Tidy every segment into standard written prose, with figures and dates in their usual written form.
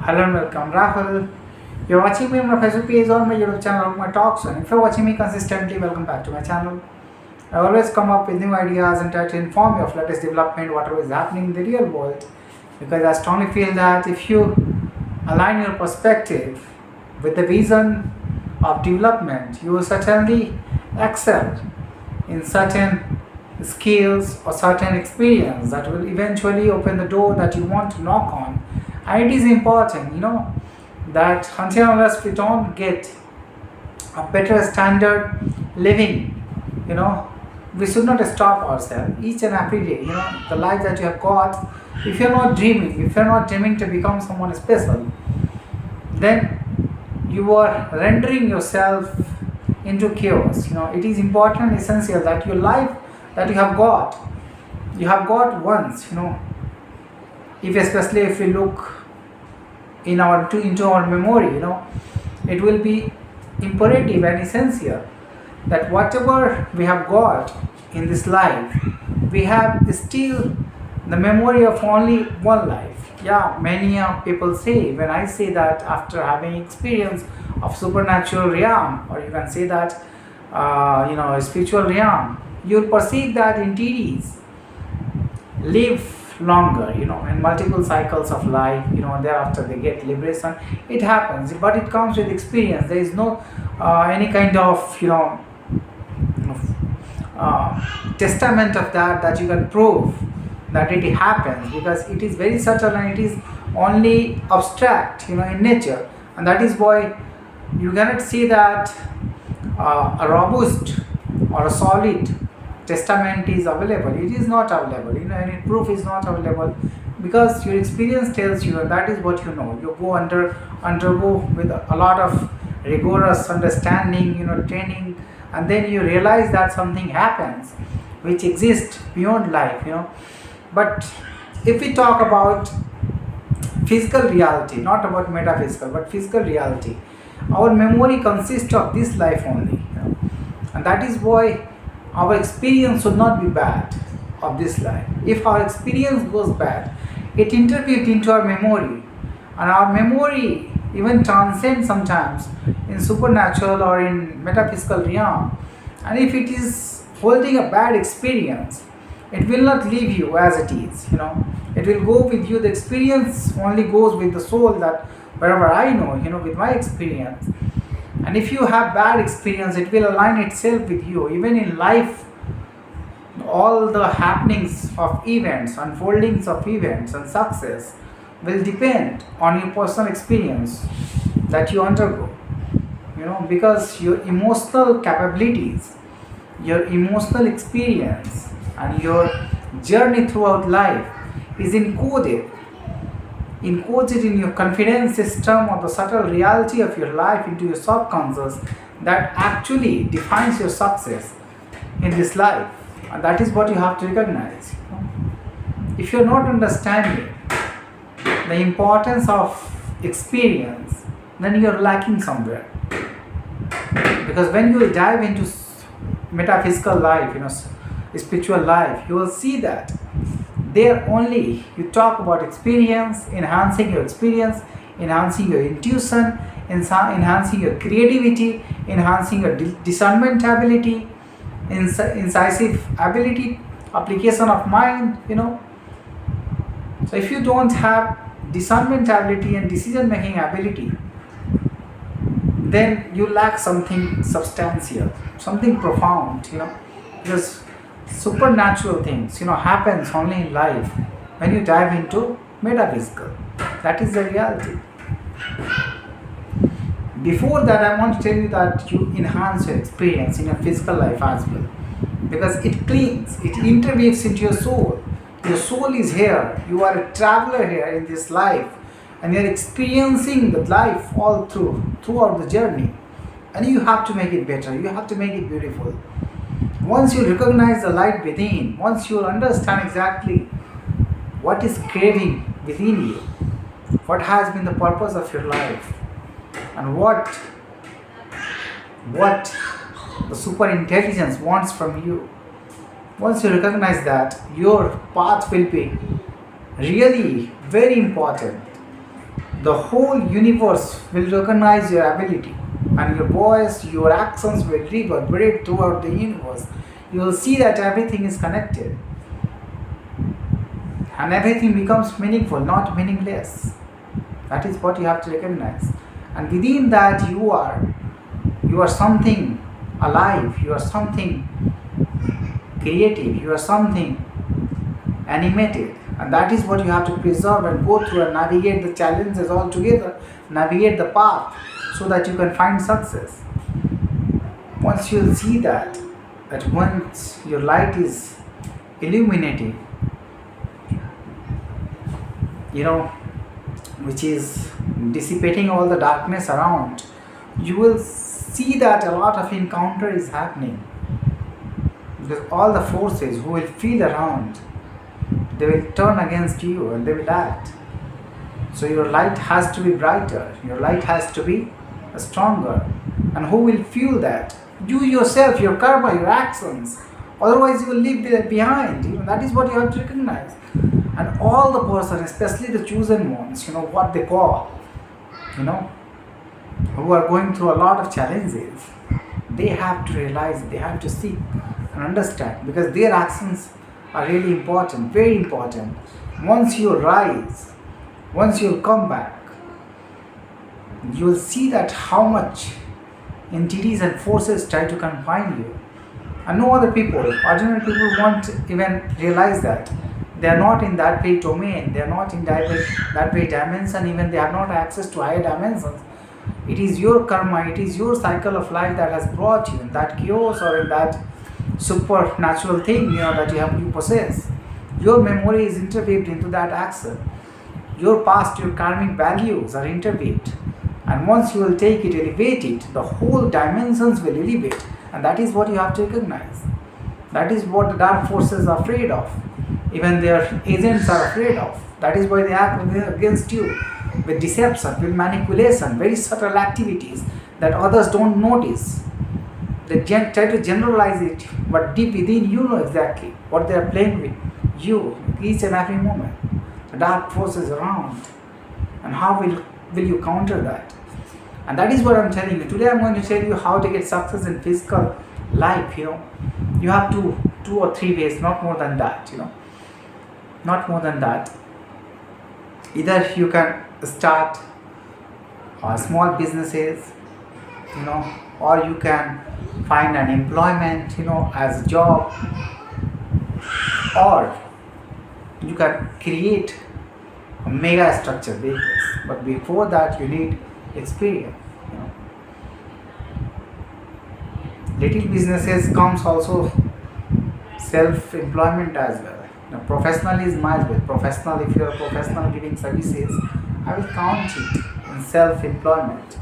Hello and welcome, Rahul. You're watching me on my Facebook page or my YouTube channel or my talks. And if you're watching me consistently, welcome back to my channel. I always come up with new ideas and try to inform you of latest development, whatever is happening in the real world. Because I strongly feel that if you align your perspective with the vision of development, you will certainly excel in certain skills or certain experience that will eventually open the door that you want to knock on. And it is important, that until unless we don't get a better standard living, we should not stop ourselves each and every day. The life that you have got, if you're not dreaming to become someone special, then you are rendering yourself into chaos. It is important, essential that your life that you have got once, especially if we look into our memory, it will be imperative and essential that whatever we have got in this life, we have still the memory of only one life. Yeah, many people say, when I say that after having experience of supernatural realm, or you can say that spiritual realm, you'll perceive that entities live longer, in multiple cycles of life, thereafter they get liberation. It happens, but it comes with experience. There is no any kind of testament of that you can prove that it happens, because it is very subtle and it is only abstract, in nature. And that is why you cannot see that a robust or a solid testament is available. It is not available, any proof is not available, because your experience tells you, and that is what you know. You go undergo with a lot of rigorous understanding, training, and then you realize that something happens which exists beyond life. But if we talk about physical reality, not about metaphysical but physical reality, our memory consists of this life only, and that is why our experience should not be bad of this life. If our experience goes bad, it interferes into our memory, and our memory even transcends sometimes in supernatural or in metaphysical realm. And if it is holding a bad experience, it will not leave you as it is. It will go with you. The experience only goes with the soul, that wherever I know, with my experience. And if you have bad experience, it will align itself with you. Even in life, all the happenings of events, unfoldings of events and success will depend on your personal experience that you undergo. Because your emotional capabilities, your emotional experience, and your journey throughout life is encoded in your confidence system, or the subtle reality of your life into your subconscious, that actually defines your success in this life. And that is what you have to recognize. If you're not understanding the importance of experience, then you're lacking somewhere. Because when you will dive into metaphysical life, spiritual life, you will see that there only you talk about experience, enhancing your experience, enhancing your intuition, enhancing your creativity, enhancing your discernment ability, incisive ability, application of mind. So if you don't have discernment ability and decision making ability, then you lack something substantial, something profound. Because supernatural things, happens only in life when you dive into metaphysical. That is the reality. Before that, I want to tell you that you enhance your experience in your physical life as well, because it cleans, it interweaves into your soul. Your soul is here. You are a traveler here in this life, and you are experiencing the life all throughout the journey, and you have to make it better. You have to make it beautiful. Once you recognize the light within, once you understand exactly what is craving within you, what has been the purpose of your life, and what the super intelligence wants from you, once you recognize that, your path will be really very important. the whole universe will recognize your ability, and your voice, your actions will reverberate throughout the universe. You will see that everything is connected, and everything becomes meaningful, not meaningless. That is what you have to recognize. And within that, you are something alive, you are something creative, you are something animated, and that is what you have to preserve and go through and navigate the challenges all together, navigate the path, so that you can find success. Once you'll see that once your light is illuminating, you know, which is dissipating all the darkness around, you will see that a lot of encounter is happening, because all the forces who will feel around, they will turn against you and they will act. So your light has to be brighter, your light has to be stronger. And who will fuel that? You yourself, your karma, your actions. Otherwise you will leave there behind. That is what you have to recognize. And all the person, especially the chosen ones, what they call, who are going through a lot of challenges, they have to realize, they have to seek and understand, because their actions are really important, very important. Once you rise, once you come back, you will see that how much entities and forces try to confine you. And no other people, ordinary people won't even realize that. They are not in that way domain, they are not in that way dimension, even they have not access to higher dimensions. It is your karma, it is your cycle of life that has brought you in that chaos or in that supernatural thing that you possess. Your memory is interweaved into that action. Your past, your karmic values are interweaved. And once you will take it, elevate it, the whole dimensions will elevate. And that is what you have to recognize. That is what the dark forces are afraid of. Even their agents are afraid of. That is why they act against you with deception, with manipulation, very subtle activities that others don't notice. They try to generalize it, but deep within you know exactly what they are playing with you each and every moment. The dark forces around. And how will you counter that? And that is what I'm telling you. Today I'm going to tell you how to get success in physical life. You have two or three ways, not more than that. Not more than that. Either you can start small businesses, or you can find an employment, as a job, or you can create a mega structure business. But before that, you need experience. Little businesses comes also self-employment as well. Professional is much better. Professional, if you are a professional giving services, I will count it in self-employment.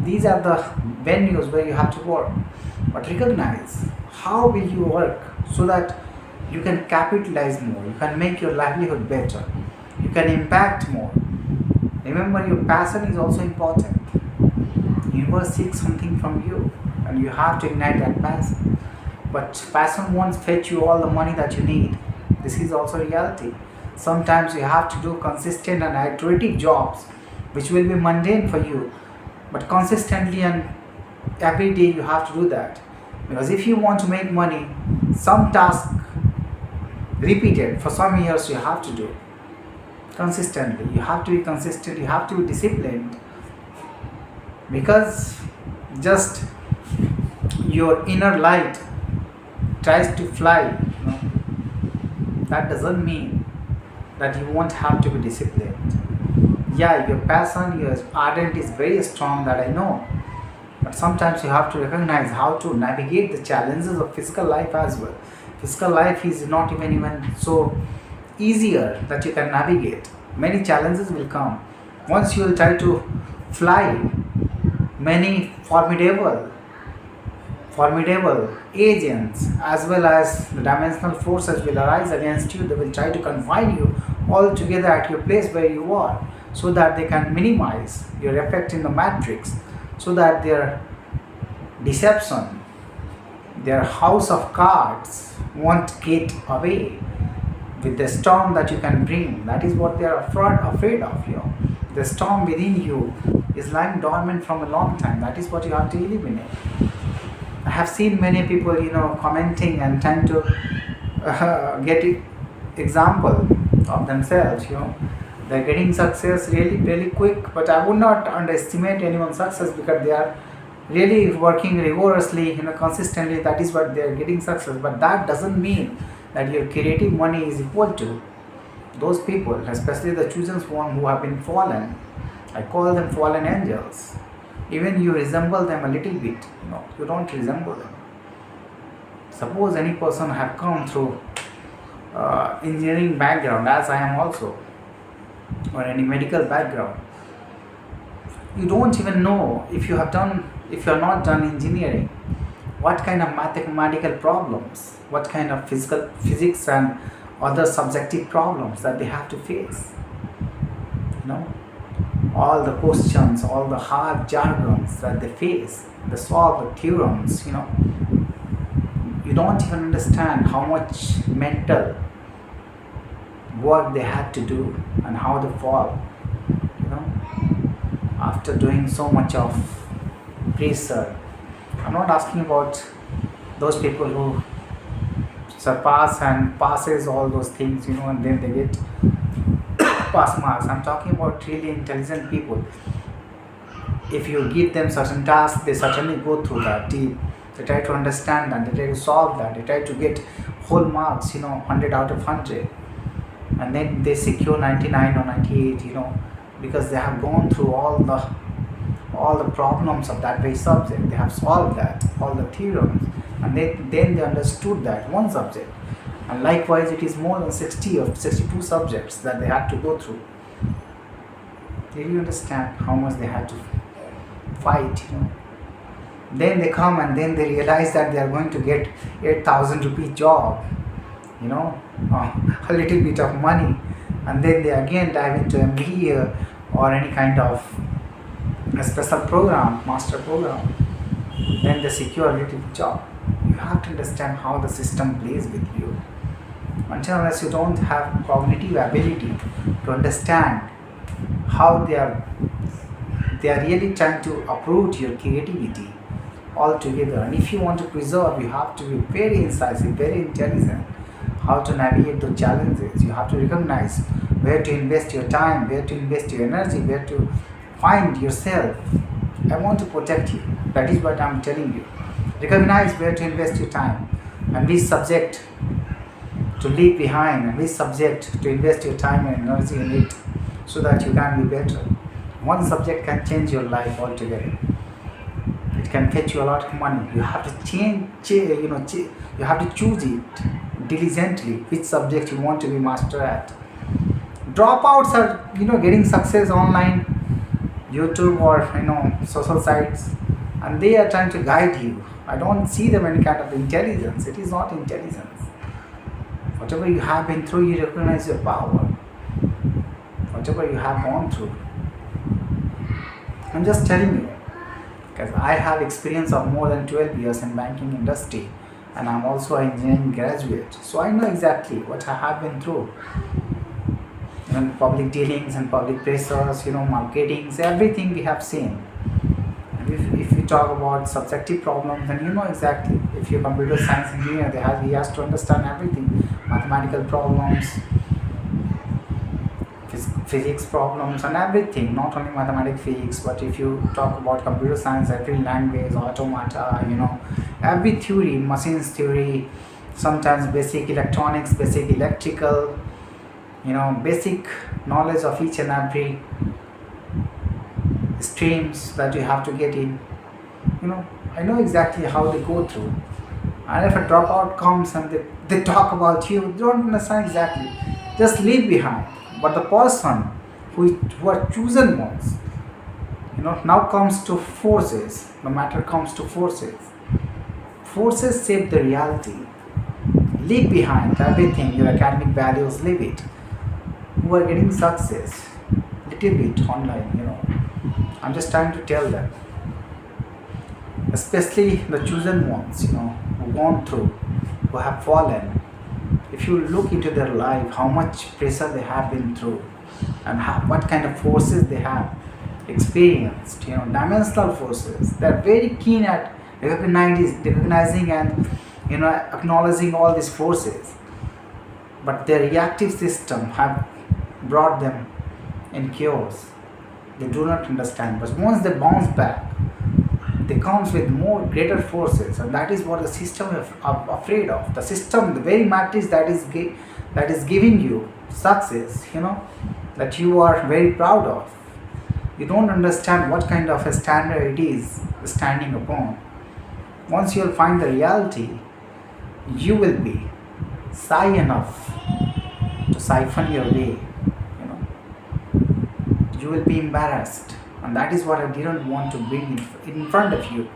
These are the venues where you have to work. But recognize how will you work so that you can capitalize more, you can make your livelihood better, you can impact more. Remember, your passion is also important. Universe seeks something from you and you have to ignite that passion. But passion won't fetch you all the money that you need. This is also reality. Sometimes you have to do consistent and iterative jobs which will be mundane for you, but consistently and every day you have to do that. Because if you want to make money, some task repeated for some years you have to do consistently. You have to be consistent, you have to be disciplined, because just your inner light tries to fly, that doesn't mean that you won't have to be disciplined. Yeah, your passion, your ardent is very strong, that I know. But sometimes you have to recognize how to navigate the challenges of physical life as well. Physical life is not even so easier that you can navigate. Many challenges will come. Once you will try to fly, many formidable agents as well as the dimensional forces will arise against you. They will try to confine you all together at your place where you are, so that they can minimize your effect in the matrix, so that their deception, their house of cards won't get away with the storm that you can bring. That is what they are afraid of. The storm within you is lying dormant from a long time. That is what you have to eliminate. I have seen many people, commenting and trying to get example of themselves. They're getting success really, really quick. But I would not underestimate anyone's success because they are really working rigorously, consistently. That is what they are getting success. But that doesn't mean that your creative money is equal to those people, especially the chosen one who have been fallen. I call them fallen angels. Even you resemble them a little bit, you don't resemble them. Suppose any person have come through engineering background, as I am also, or any medical background. You don't even know if you have not done engineering, what kind of mathematical problems, what kind of physics and other subjective problems that they have to face. All the questions, all the hard jargons that they face, they solve the theorems. You don't even understand how much mental work they had to do and how they fall. After doing so much of pressure. I'm not asking about those people who surpass and passes all those things, and then they get pass marks. I'm talking about really intelligent people. If you give them certain tasks, they certainly go through that. They try to understand that, they try to solve that, they try to get whole marks, 100 out of 100. And then they secure 99 or 98, because they have gone through all the problems of that very subject. They have solved that, all the theorems, and then they understood that one subject. And likewise, it is more than 60 or 62 subjects that they had to go through. Did you understand how much they had to fight? Then they come and then they realize that they are going to get 8,000 rupee job, a little bit of money, and then they again dive into MBA or any kind of a special program, master program. Then they secure a little job. You have to understand how the system plays with you. Until unless you don't have cognitive ability to understand how they are really trying to uproot your creativity altogether. And if you want to preserve, you have to be very incisive, very intelligent, how to navigate the challenges. You have to recognize where to invest your time, where to invest your energy, where to find yourself. I want to protect you. That is what I'm telling you. Recognize where to invest your time and which subject to leave behind and which subject to invest your time and energy in it so that you can be better. One subject can change your life altogether. It can fetch you a lot of money. You have to you have to choose it diligently, which subject you want to be master at. Dropouts are getting success online, YouTube or social sites, and they are trying to guide you. I don't see them any kind of intelligence. It is not intelligence. Whatever you have been through, you recognize your power. Whatever you have gone through. I'm just telling you, because I have experience of more than 12 years in banking industry, and I'm also an engineering graduate. So I know exactly what I have been through. Public dealings and public pressures, marketings, everything we have seen. If we talk about subjective problems, then you know exactly. If you're a computer science engineer, he has to understand everything. Mathematical problems, physics problems and everything. Not only mathematics, physics, but if you talk about computer science, every language, automata, every theory, machines theory, sometimes basic electronics, basic electrical, basic knowledge of each and every streams that you have to get in. I know exactly how they go through. And if a dropout comes and they talk about you, you don't understand exactly. Just leave behind. But the person who are chosen ones, now comes to forces. The matter comes to forces. Forces shape the reality. Leave behind everything, your academic values, leave it. Who are getting success, little bit online, I'm just trying to tell them. Especially the chosen ones, who gone through, who have fallen. If you look into their life, how much pressure they have been through, and what kind of forces they have experienced, dimensional forces. They're very keen at recognizing and acknowledging all these forces, but their reactive system have brought them in chaos. They do not understand, but once they bounce back, they comes with more greater forces, and that is what the system is afraid of. The system, the very matrix that is giving you success, that you are very proud of. You don't understand what kind of a standard it is standing upon. Once you'll find the reality, you will be shy enough to siphon your way. You will be embarrassed, and that is what I didn't want to bring in front of you.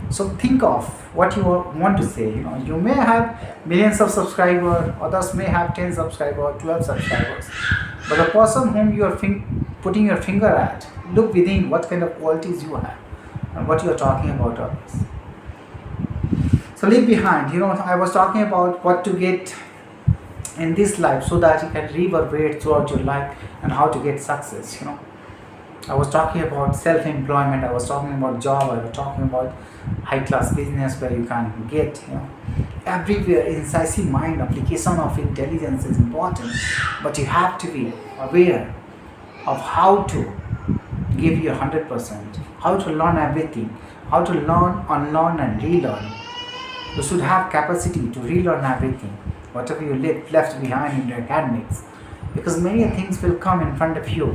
So think of what you want to say. You may have millions of subscribers, others may have 10 subscribers, 12 subscribers, but the person whom you are putting your finger at, look within what kind of qualities you have and what you are talking about others. So leave behind. I was talking about what to get in this life so that you can reverberate throughout your life, and how to get success. I was talking about self-employment, I was talking about job, I was talking about high-class business where you can get, everywhere incisive mind application of intelligence is important, but you have to be aware of how to give you 100%, how to learn everything, how to learn, unlearn and relearn. You should have capacity to relearn everything, whatever you left behind in your academics, because many things will come in front of you.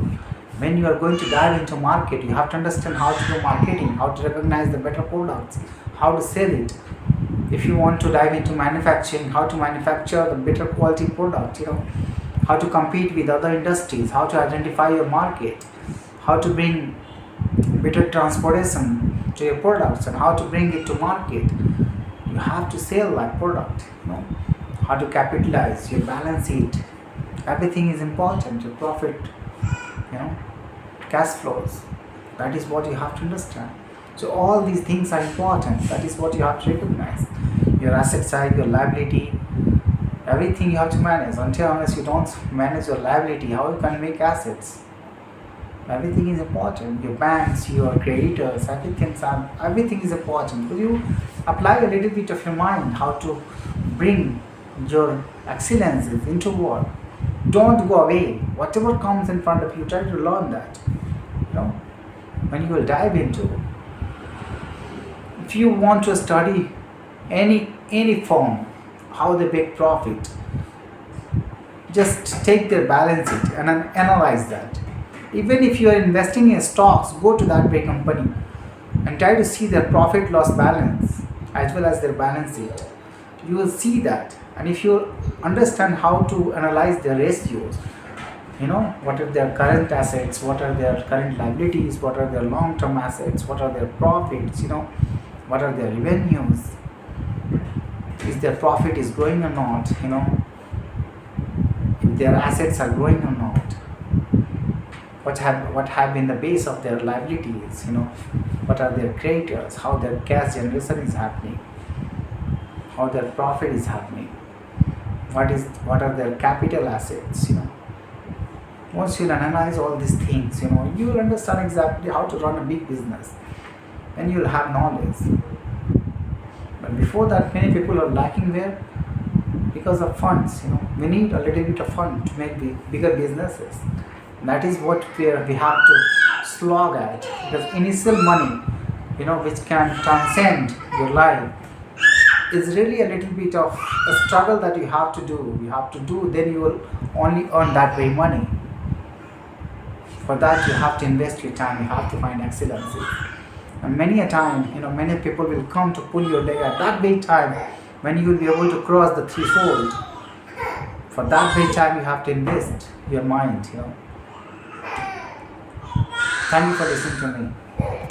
When you are going to dive into market, you have to understand how to do marketing, how to recognize the better products, how to sell it. If you want to dive into manufacturing, how to manufacture the better quality product, how to compete with other industries, how to identify your market, how to bring better transportation to your products, and how to bring it to market. You have to sell that product, how to capitalize your balance sheet. Everything is important. Your profit, cash flows. That is what you have to understand. So all these things are important. That is what you have to recognize. Your asset side, your liability, everything you have to manage. Unless you don't manage your liability, how you can make assets? Everything is important. Your banks, your creditors, everything is important. Will you apply a little bit of your mind how to bring your excellences into work? Don't go away. Whatever comes in front of you, try to learn that. When you will dive into, if you want to study any firm, how they make profit, just take their balance sheet and analyze that. Even if you are investing in stocks, go to that big company and try to see their profit loss balance as well as their balance sheet. You will see that. And if you understand how to analyze their ratios, what are their current assets, what are their current liabilities, what are their long-term assets, what are their profits, what are their revenues, if their profit is growing or not, if their assets are growing or not, what have been the base of their liabilities, what are their creditors, how their cash generation is happening, how their profit is happening, what are their capital assets. Once you analyze all these things, you will understand exactly how to run a big business, and you will have knowledge. But before that, many people are lacking there because of funds. We need a little bit of fund to make bigger businesses. That is what we have to slog at, because initial money, which can transcend your life, is really a little bit of a struggle that you have to do. Then you will only earn that very money. For that, you have to invest your time. You have to find excellency. And many a time, many people will come to pull your leg at that very time when you will be able to cross the threshold. For that very time, you have to invest your mind. Thank you for listening to me.